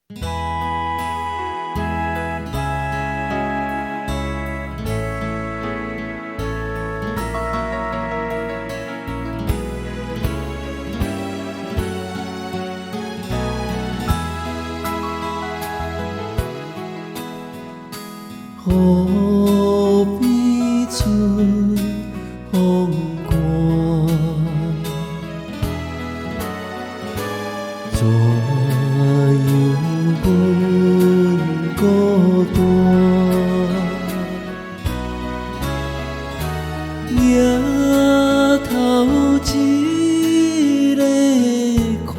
河边春风寒，怎样阮孤单？额头一个看，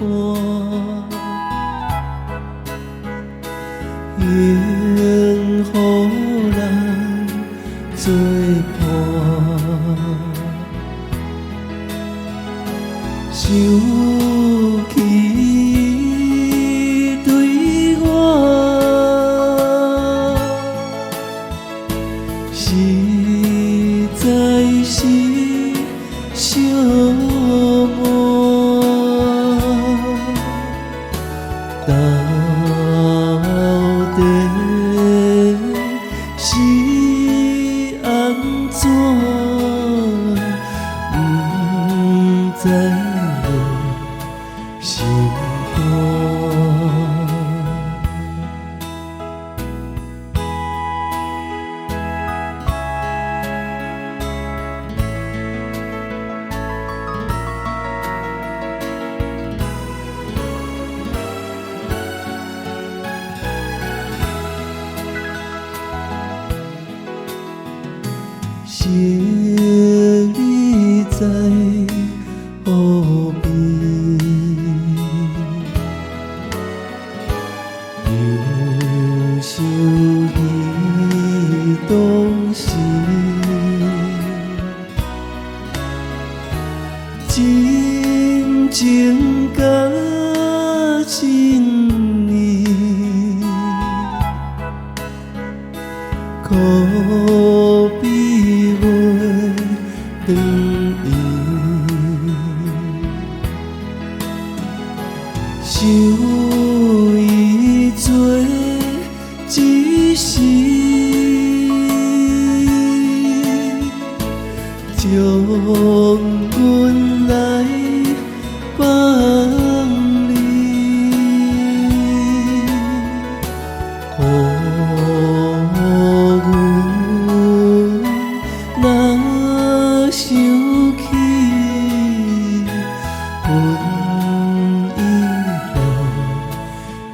愿予人作伴。想起对我，实在是寂寞。到底是安怎？不知心肝。心里在何边？忧伤忆当时，真情甲真意，可比袂长伊。想伊做一时，将阮来放你，阮若想起阮以后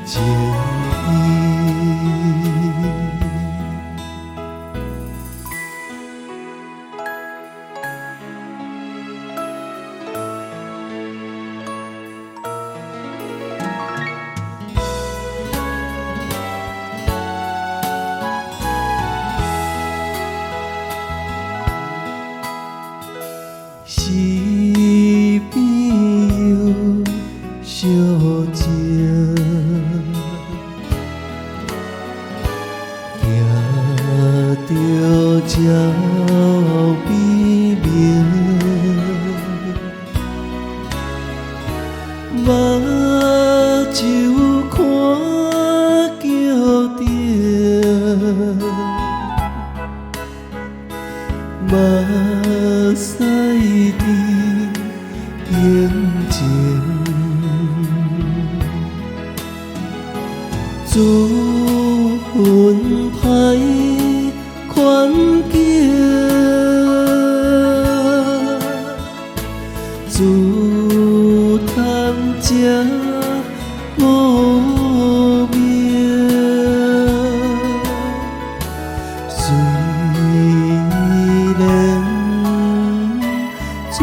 情意。是朋友相情，行着这美名，目睭看叫着。目屎滴眼睛，自分歹环境，自贪吃无命。虽然春